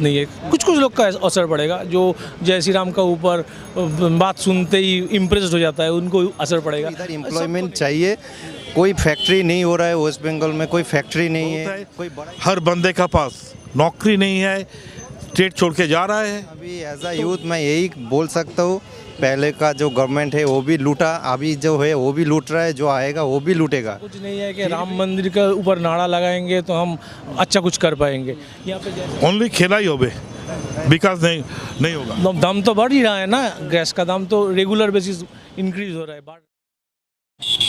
नहीं है। कुछ कुछ लोग का असर पड़ेगा, जो जय श्री राम का ऊपर बात सुनते ही इम्प्रेस हो जाता है, उनको असर पड़ेगा। इधर एम्प्लॉयमेंट चाहिए, कोई फैक्ट्री नहीं हो रहा है वेस्ट बंगाल में, कोई फैक्ट्री नहीं है, कोई बड़ा हर बंदे का पास नौकरी नहीं है, स्टेट छोड़ के जा रहा है। अभी एज अ यूथ मैं यही बोल सकता हूँ, पहले का जो गवर्नमेंट है वो भी लूटा, अभी जो है वो भी लूट रहा है, जो आएगा वो भी लूटेगा। कुछ नहीं है कि राम मंदिर के ऊपर नारा लगाएंगे तो हम अच्छा कुछ कर पाएंगे। यहाँ पे ओनली खेला ही होबे, विकास नहीं होगा। दाम तो बढ़ ही रहा है ना, गैस का दाम तो रेगुलर बेसिस इंक्रीज हो रहा है।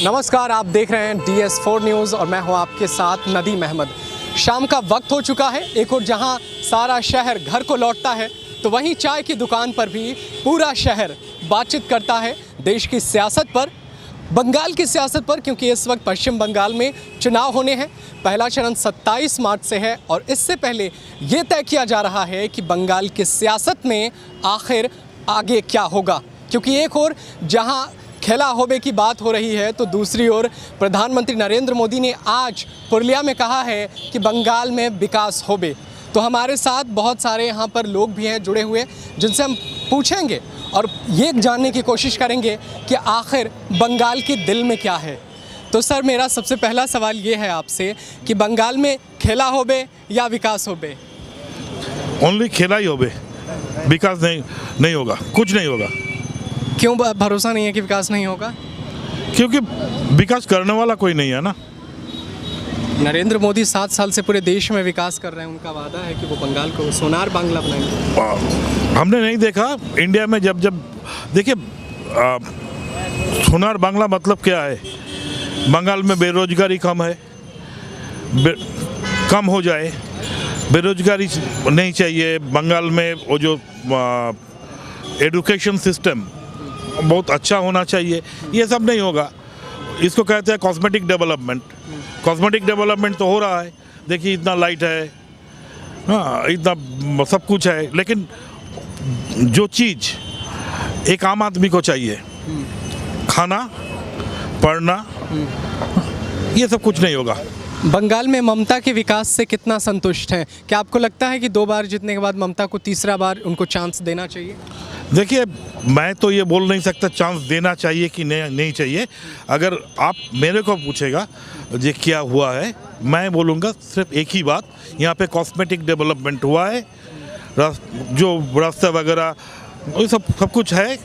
नमस्कार, आप देख रहे हैं DS4 न्यूज़ और मैं हूं आपके साथ नदीम अहमद। शाम का वक्त हो चुका है, एक और जहां सारा शहर घर को लौटता है तो वहीं चाय की दुकान पर भी पूरा शहर बातचीत करता है देश की सियासत पर, बंगाल की सियासत पर, क्योंकि इस वक्त पश्चिम बंगाल में चुनाव होने हैं। पहला चरण 27 मार्च से है और इससे पहले ये तय किया जा रहा है कि बंगाल की सियासत में आखिर आगे क्या होगा, क्योंकि एक और जहां खेला होबे की बात हो रही है तो दूसरी ओर प्रधानमंत्री नरेंद्र मोदी ने आज पुरुलिया में कहा है कि बंगाल में विकास होबे। तो हमारे साथ बहुत सारे यहाँ पर लोग भी हैं जुड़े हुए, जिनसे हम पूछेंगे और ये जानने की कोशिश करेंगे कि आखिर बंगाल के दिल में क्या है। तो सर, मेरा सबसे पहला सवाल ये है आपसे कि बंगाल में खेला होबे या विकास होबे? ओनली खेला ही होबे, विकास नहीं होगा, कुछ नहीं होगा। क्यों भरोसा नहीं है कि विकास नहीं होगा? क्योंकि विकास करने वाला कोई नहीं है ना। नरेंद्र मोदी 7 साल से पूरे देश में विकास कर रहे हैं, उनका वादा है कि वो बंगाल को सोनार बांग्ला बनाएंगे। हमने नहीं देखा इंडिया में, जब देखिए सोनार बांग्ला मतलब क्या है। बंगाल में बेरोजगारी कम है, कम हो जाए, बेरोजगारी नहीं चाहिए। बंगाल में वो जो एजुकेशन सिस्टम बहुत अच्छा होना चाहिए, ये सब नहीं होगा। इसको कहते हैं कॉस्मेटिक डेवलपमेंट। कॉस्मेटिक डेवलपमेंट तो हो रहा है, देखिए इतना लाइट है, हाँ इतना सब कुछ है, लेकिन जो चीज़ एक आम आदमी को चाहिए, खाना, पढ़ना, ये सब कुछ नहीं होगा। बंगाल में ममता के विकास से कितना संतुष्ट हैं? क्या आपको लगता है कि 2 बार जीतने के बाद ममता को तीसरा बार उनको चांस देना चाहिए? देखिए, मैं तो ये बोल नहीं सकता चांस देना चाहिए कि नहीं चाहिए। अगर आप मेरे को पूछेगा ये क्या हुआ है, मैं बोलूँगा सिर्फ एक ही बात, यहाँ पे कॉस्मेटिक डेवलपमेंट हुआ है, जो रास्ता वगैरह वो सब कुछ है,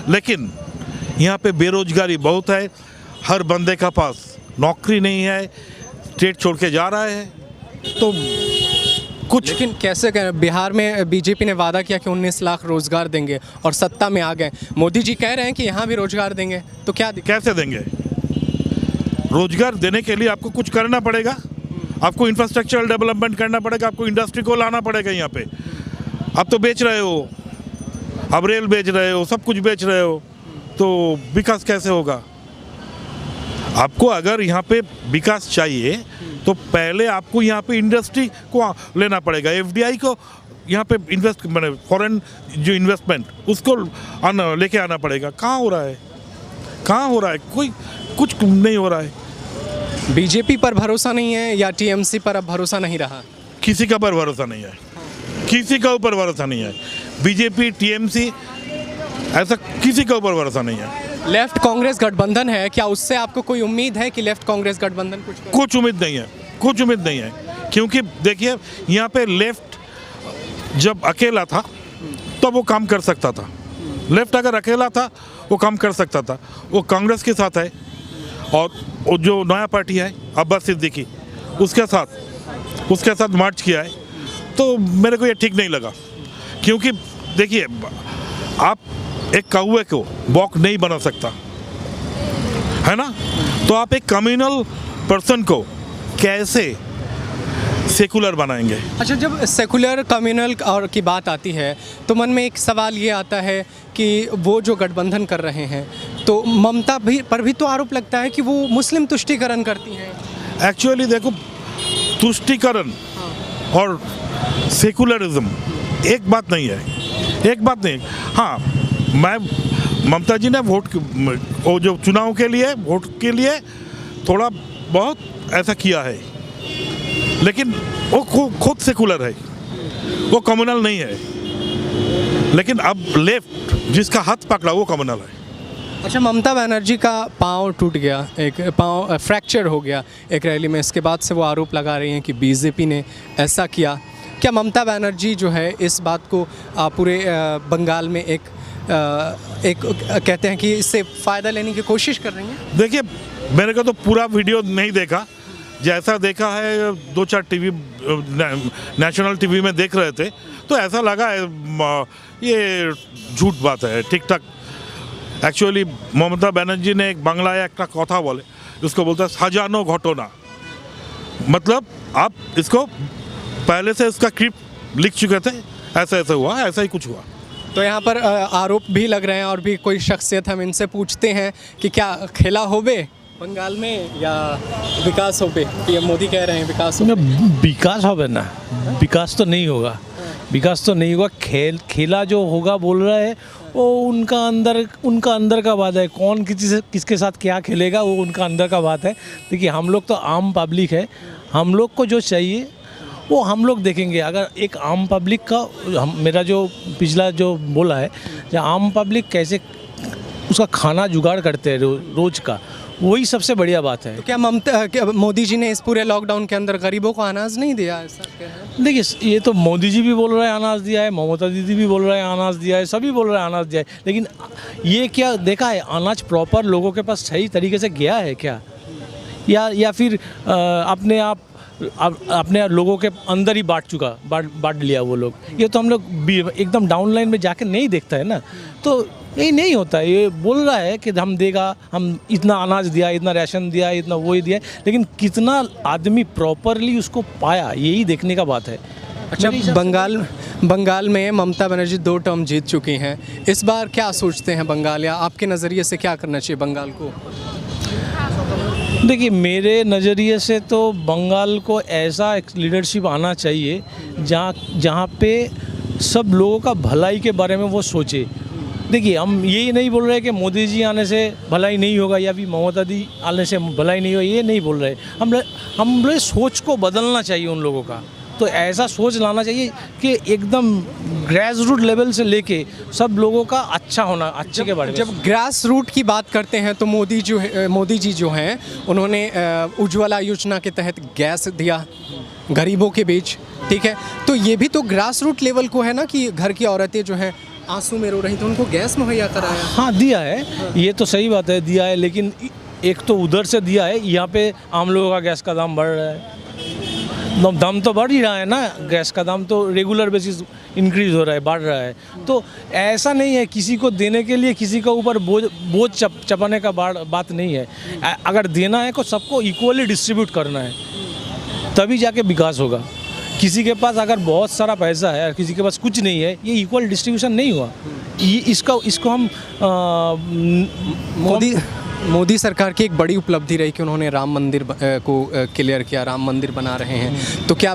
लेकिन यहाँ पे बेरोजगारी बहुत है, हर बंदे का पास नौकरी नहीं है, स्टेट छोड़ के जा रहा है, तो कुछ। लेकिन कैसे करें, बिहार में बीजेपी ने वादा किया कि 19 लाख रोजगार देंगे और सत्ता में आ गए। मोदी जी कह रहे हैं कि यहाँ भी रोजगार देंगे, तो क्या कैसे देंगे? रोजगार देने के लिए आपको कुछ करना पड़ेगा, आपको इंफ्रास्ट्रक्चरल डेवलपमेंट करना पड़ेगा, आपको इंडस्ट्री को लाना पड़ेगा यहाँ पे। आप तो बेच रहे हो, अब रेल बेच रहे हो, सब कुछ बेच रहे हो, तो विकास कैसे होगा? आपको अगर यहाँ पे विकास चाहिए तो पहले आपको यहाँ पे इंडस्ट्री को लेना पड़ेगा, FDI को यहाँ पे इन्वेस्ट, मैंने फॉरेन जो इन्वेस्टमेंट उसको लेके आना पड़ेगा। कहाँ हो रहा है? कहाँ हो रहा है? कुछ नहीं हो रहा है। बीजेपी पर भरोसा नहीं है या TMC पर अब भरोसा नहीं रहा? किसी का पर भरोसा नहीं है, किसी का ऊपर भरोसा नहीं है। बीजेपी, TMC, ऐसा किसी का ऊपर भरोसा नहीं है। लेफ्ट कांग्रेस गठबंधन है, क्या उससे आपको कोई उम्मीद है कि लेफ्ट कांग्रेस गठबंधन कुछ उम्मीद नहीं है, कुछ उम्मीद नहीं है। क्योंकि देखिए, यहाँ पे लेफ्ट जब अकेला था तब वो काम कर सकता था। लेफ्ट अगर अकेला था वो काम कर सकता था। वो कांग्रेस के साथ है और वो जो नया पार्टी है अब्बास सिद्दीकी, उसके साथ मार्च किया है, तो मेरे को ये ठीक नहीं लगा। क्योंकि देखिए, आप एक कौवे को बॉक नहीं बना सकता है ना, तो आप एक कम्युनल पर्सन को कैसे सेकुलर बनाएंगे? अच्छा, जब सेकुलर कम्युनल और की बात आती है तो मन में एक सवाल ये आता है कि वो जो गठबंधन कर रहे हैं तो ममता पर भी तो आरोप लगता है कि वो मुस्लिम तुष्टीकरण करती हैं। एक्चुअली देखो, तुष्टीकरण और सेकुलरिज्म एक बात नहीं है, एक बात नहीं। हाँ, मैं ममता जी ने वो जो चुनाव के लिए वोट के लिए थोड़ा बहुत ऐसा किया है, लेकिन वो खुद सेकुलर है। वो कम्युनल नहीं है। लेकिन अब लेफ्ट जिसका हाथ पकड़ा वो कम्युनल है। अच्छा, ममता बनर्जी का पाँव टूट गया, एक पाँव फ्रैक्चर हो गया एक रैली में, इसके बाद से वो आरोप लगा रही हैं कि बीजेपी ने ऐसा किया। क्या ममता बनर्जी जो है इस बात को पूरे बंगाल में एक कहते हैं कि इससे फ़ायदा लेने की कोशिश कर रही हैं? देखिए, मेरे को तो पूरा वीडियो नहीं देखा, जैसा देखा है 2-4 टीवी नेशनल टीवी में देख रहे थे तो ऐसा लगा है ये झूठ बात है। ठीक ठाक एक्चुअली ममता बनर्जी ने एक बांग्लाয় একটা কথা বলে, उसको बोलता है সাজানো घटना। मतलब आप इसको पहले से इसका क्रिप्ट लिख चुके थे, ऐसा ऐसा हुआ, ऐसा ही कुछ हुआ। तो यहाँ पर आरोप भी लग रहे हैं और भी कोई शख्सियत हम इनसे पूछते हैं कि क्या खेला होबे बंगाल में या विकास होबे? पीएम मोदी कह रहे हैं विकास होबे। विकास होगा ना, विकास तो नहीं होगा, विकास तो नहीं होगा। खेला जो होगा बोल रहा है वो उनका अंदर का बात है। कौन किसके साथ क्या खेलेगा वो उनका अंदर का बात है। देखिए, हम लोग तो आम पब्लिक है, हम लोग को जो चाहिए वो हम लोग देखेंगे। अगर एक आम पब्लिक का मेरा जो पिछला जो बोला है, जो आम पब्लिक कैसे उसका खाना जुगाड़ करते हैं रोज़ का, वही सबसे बढ़िया बात है। तो क्या मोदी जी ने इस पूरे लॉकडाउन के अंदर गरीबों को अनाज नहीं दिया? ऐसा क्या है? देखिए, ये तो मोदी जी भी बोल रहे हैं अनाज दिया है, ममता दीदी भी बोल रहे हैं अनाज दिया है, सभी बोल रहे हैं अनाज दिया है। लेकिन ये क्या देखा है, अनाज प्रॉपर लोगों के पास सही तरीके से गया है क्या, या फिर अपने लोगों के अंदर ही बांट लिया वो लोग? ये तो हम लोग एकदम डाउन लाइन में जाके नहीं देखता है ना। तो यही नहीं होता है। ये बोल रहा है कि हम इतना अनाज दिया, इतना राशन दिया, इतना वही दिया, लेकिन कितना आदमी प्रॉपरली उसको पाया, यही देखने का बात है। अच्छा, बंगाल में ममता बनर्जी 2 टर्म जीत चुकी हैं। इस बार क्या सोचते हैं बंगाल, या आपके नज़रिए से क्या करना चाहिए बंगाल को? देखिए, मेरे नज़रिए से तो बंगाल को ऐसा लीडरशिप आना चाहिए जहाँ पे सब लोगों का भलाई के बारे में वो सोचे। देखिए, हम यही नहीं बोल रहे कि मोदी जी आने से भलाई नहीं होगा या फिर ममता दी आने से भलाई नहीं होगा, ये नहीं बोल रहे। हम लोग सोच को बदलना चाहिए उन लोगों का। तो ऐसा सोच लाना चाहिए कि एकदम ग्रास रूट लेवल से लेके सब लोगों का अच्छा होना, अच्छे के बारे में। जब ग्रास रूट की बात करते हैं तो मोदी जी जो हैं उन्होंने उज्ज्वला योजना के तहत गैस दिया गरीबों के बीच, ठीक है। तो ये भी तो ग्रास रूट लेवल को है ना, कि घर की औरतें जो हैं आंसू में रो रही थी, उनको गैस मुहैया कराया। हाँ, दिया है, ये तो सही बात है, दिया है। लेकिन एक तो उधर से दिया है, यहाँ पे आम लोगों का गैस का दाम बढ़ रहा है। दाम तो बढ़ ही रहा है ना, गैस का दाम तो रेगुलर बेसिस इंक्रीज़ हो रहा है, बढ़ रहा है। तो ऐसा नहीं है किसी को देने के लिए किसी के ऊपर बोझ चपाने का बात नहीं है। अगर देना है तो सबको इक्वली डिस्ट्रीब्यूट करना है, तभी जाके विकास होगा। किसी के पास अगर बहुत सारा पैसा है और किसी के पास कुछ नहीं है, ये इक्वल डिस्ट्रीब्यूशन नहीं हुआ। इसको हम मोदी सरकार की एक बड़ी उपलब्धि रही कि उन्होंने राम मंदिर को क्लियर किया, राम मंदिर बना रहे हैं। तो क्या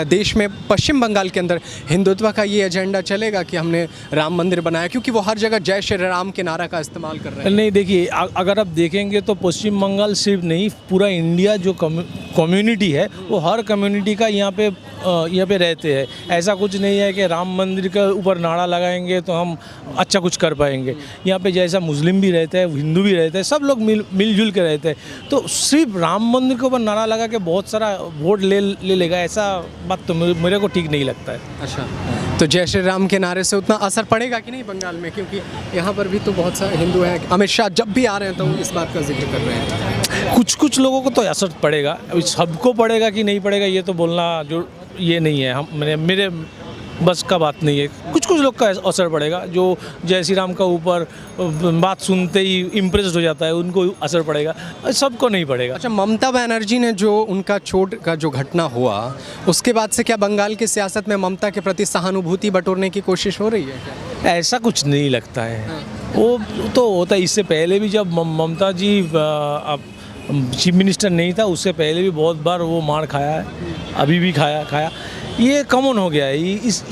देश में पश्चिम बंगाल के अंदर हिंदुत्व का ये एजेंडा चलेगा कि हमने राम मंदिर बनाया, क्योंकि वो हर जगह जय श्री राम के नारा का इस्तेमाल कर रहे हैं? नहीं, देखिए, अगर आप देखेंगे तो पश्चिम बंगाल सिर्फ नहीं, पूरा इंडिया जो कम्युनिटी है वो हर कम्युनिटी का यहाँ पे रहते हैं। ऐसा कुछ नहीं है कि राम मंदिर के ऊपर नारा लगाएंगे तो हम अच्छा कुछ कर पाएंगे। यहाँ पे जैसा मुस्लिम भी रहते हैं, हिंदू भी रहते हैं, सब लोग मिलजुल के रहते हैं। तो सिर्फ राम मंदिर के ऊपर नारा लगा के बहुत सारा वोट ले लेगा, ऐसा बात तो मेरे को ठीक नहीं लगता है। अच्छा, तो जय श्री राम के नारे से उतना असर पड़ेगा कि नहीं बंगाल में? क्योंकि यहाँ पर भी तो बहुत सारे हिंदू हैं, अमित शाह जब भी आ रहे हैं तो इस बात का जिक्र कर रहे हैं। कुछ लोगों को तो असर पड़ेगा, अभी सबको पड़ेगा कि नहीं पड़ेगा ये तो बोलना जो ये नहीं है, मेरे बस का बात नहीं है। कुछ लोग का असर पड़ेगा, जो जय श्री राम का ऊपर बात सुनते ही इम्प्रेस्ड हो जाता है, उनको असर पड़ेगा, सबको नहीं पड़ेगा। अच्छा, ममता बनर्जी ने जो उनका चोट का जो घटना हुआ, उसके बाद से क्या बंगाल की सियासत में ममता के प्रति सहानुभूति बटोरने की कोशिश हो रही है क्या? ऐसा कुछ नहीं लगता है। वो तो होता है, इससे पहले भी जब ममता जी चीफ मिनिस्टर नहीं था उससे पहले भी बहुत बार वो मार खाया है, अभी भी खाया। ये कॉमन हो गया है,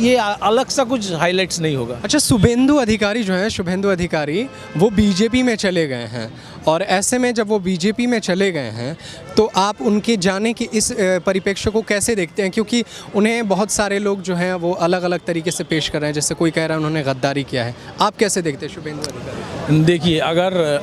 ये अलग सा कुछ हाइलाइट्स नहीं होगा। अच्छा, शुभेंदु अधिकारी जो हैं, शुभेंदु अधिकारी वो बीजेपी में चले गए हैं, और ऐसे में जब वो बीजेपी में चले गए हैं तो आप उनके जाने की इस परिप्रेक्ष्य को कैसे देखते हैं? क्योंकि उन्हें बहुत सारे लोग जो हैं वो अलग अलग तरीके से पेश कर रहे हैं, जैसे कोई कह रहा है उन्होंने गद्दारी किया है। आप कैसे देखते हैं शुभेंदु अधिकारी? देखिए, अगर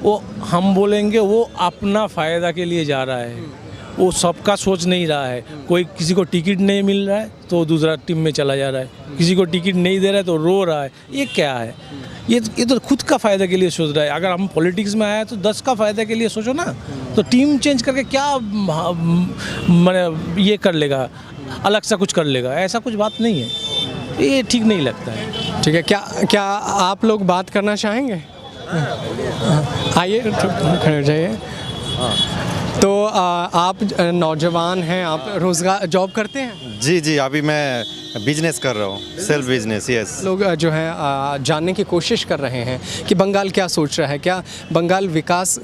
वो हम बोलेंगे वो अपना फ़ायदा के लिए जा रहा है, वो सबका सोच नहीं रहा है। कोई किसी को टिकट नहीं मिल रहा है तो दूसरा टीम में चला जा रहा है, किसी को टिकट नहीं दे रहा है तो रो रहा है। ये क्या है? ये तो खुद का फ़ायदा के लिए सोच रहा है। अगर हम पॉलिटिक्स में आए तो 10 का फ़ायदा के लिए सोचो ना। तो टीम चेंज करके क्या मैंने ये कर लेगा, अलग सा कुछ कर लेगा, ऐसा कुछ बात नहीं है। ये ठीक नहीं लगता है। ठीक है, क्या आप लोग बात करना चाहेंगे? आइए, खड़े हो जाइए। तो आप नौजवान हैं, आप रोज़गार जॉब करते हैं? जी, अभी मैं बिजनेस कर रहा हूँ, सेल्फ बिजनेस। यस, लोग जो है जानने की कोशिश कर रहे हैं कि बंगाल क्या सोच रहा है, क्या बंगाल विकास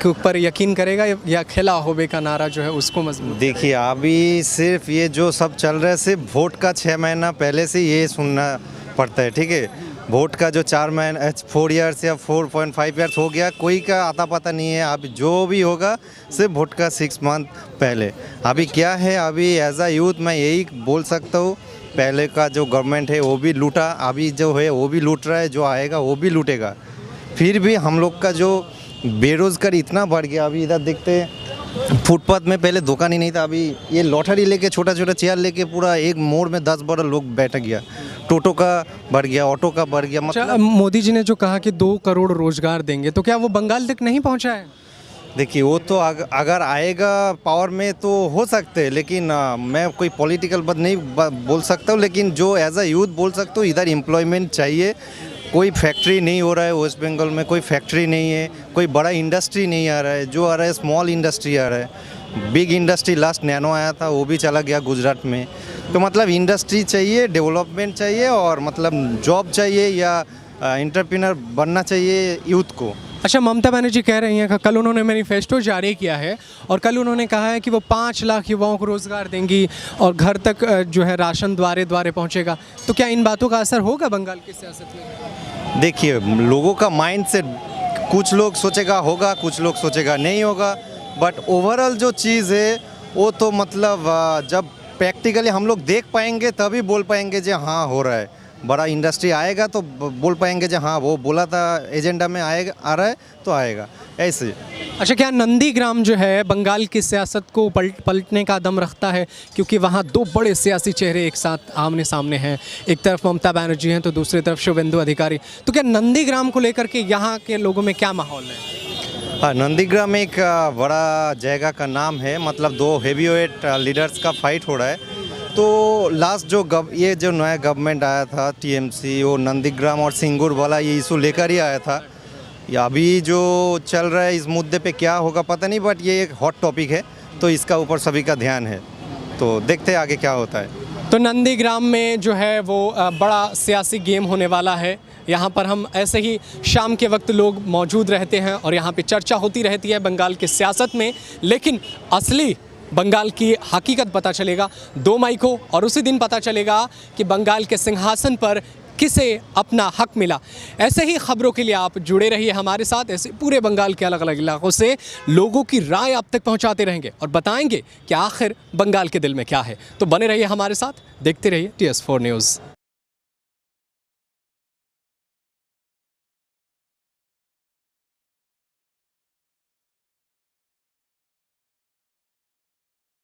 के ऊपर यकीन करेगा या खेला होबे का नारा जो है उसको मजबूत? देखिए, अभी सिर्फ ये जो सब चल रहा है, सिर्फ वोट का 6 महीना पहले से ये सुनना पड़ता है। ठीक है, वोट का जो 4 ईयर्स या 4.5 ईयर्स हो गया, कोई का आता पता नहीं है। अब जो भी होगा सिर्फ वोट का 6 मंथ पहले। अभी क्या है, अभी एज अ यूथ मैं यही बोल सकता हूँ, पहले का जो गवर्नमेंट है वो भी लूटा, अभी जो है वो भी लूट रहा है, जो आएगा वो भी लूटेगा। फिर भी हम लोग का जो बेरोज़गारी इतना बढ़ गया, अभी इधर देखते हैं फुटपाथ में पहले दुकान ही नहीं था, अभी ये लॉटरी लेके छोटा चेयर लेके पूरा एक मोड़ में 10-12 लोग बैठ गया। टोटो का बढ़ गया, ऑटो का बढ़ गया। मतलब मोदी जी ने जो कहा कि 2 करोड़ रोजगार देंगे, तो क्या वो बंगाल तक नहीं पहुंचा है? देखिए, वो तो अगर आएगा पावर में तो हो सकते हैं, लेकिन मैं कोई पॉलिटिकल बात नहीं बोल सकता हूँ, लेकिन जो एज अ यूथ बोल सकता हूँ, इधर एम्प्लॉयमेंट चाहिए। कोई फैक्ट्री नहीं हो रहा है वेस्ट बंगाल में, कोई फैक्ट्री नहीं है, कोई बड़ा इंडस्ट्री नहीं आ रहा है। जो आ रहा है स्मॉल इंडस्ट्री आ रहा है। बिग इंडस्ट्री लास्ट नैनो आया था, वो भी चला गया गुजरात में। तो मतलब इंडस्ट्री चाहिए, डेवलपमेंट चाहिए, और मतलब जॉब चाहिए या एंटरप्रेन्योर बनना चाहिए यूथ को। अच्छा, ममता बनर्जी कह रही हैं कि कल उन्होंने मैनिफेस्टो जारी किया है और कल उन्होंने कहा है कि वो 5 लाख युवाओं को रोज़गार देंगी और घर तक जो है राशन द्वारे पहुंचेगा। तो क्या इन बातों का असर होगा बंगाल की सियासत में? देखिए, लोगों का माइंड सेट, कुछ लोग सोचेगा होगा, कुछ लोग सोचेगा नहीं होगा, बट ओवरऑल जो चीज़ है वो तो मतलब जब प्रैक्टिकली हम लोग देख पाएंगे तभी बोल पाएंगे जो हाँ हो रहा है। बड़ा इंडस्ट्री आएगा तो बोल पाएंगे जो हाँ वो बोला था एजेंडा में आएगा, आ रहा है तो आएगा, ऐसे। अच्छा, क्या नंदीग्राम जो है बंगाल की सियासत को पलटने का दम रखता है? क्योंकि वहाँ 2 बड़े सियासी चेहरे एक साथ आमने सामने हैं, एक तरफ ममता बनर्जी हैं तो दूसरी तरफ शुभेंदु अधिकारी। तो क्या नंदीग्राम को लेकर के यहाँ के लोगों में क्या माहौल है? हाँ, नंदीग्राम एक बड़ा जगह का नाम है, मतलब 2 हेवीवेट लीडर्स का फाइट हो रहा है। तो लास्ट ये जो नया गवर्नमेंट आया था टीएमसी, वो नंदीग्राम और सिंगूर वाला ये इशू लेकर ही आया था। या अभी जो चल रहा है इस मुद्दे पे क्या होगा पता नहीं, बट ये एक हॉट टॉपिक है, तो इसका ऊपर सभी का ध्यान है। तो देखते हैं आगे क्या होता है। तो नंदीग्राम में जो है वो बड़ा सियासी गेम होने वाला है। यहाँ पर हम ऐसे ही शाम के वक्त लोग मौजूद रहते हैं और यहाँ पे चर्चा होती रहती है बंगाल की सियासत में, लेकिन असली बंगाल की हकीकत पता चलेगा 2 मई को, और उसी दिन पता चलेगा कि बंगाल के सिंहासन पर किसे अपना हक मिला। ऐसे ही खबरों के लिए आप जुड़े रहिए हमारे साथ। ऐसे पूरे बंगाल के अलग अलग इलाकों से लोगों की राय आप तक पहुंचाते रहेंगे और बताएंगे कि आखिर बंगाल के दिल में क्या है। तो बने रहिए हमारे साथ, देखते रहिए TS4 न्यूज़।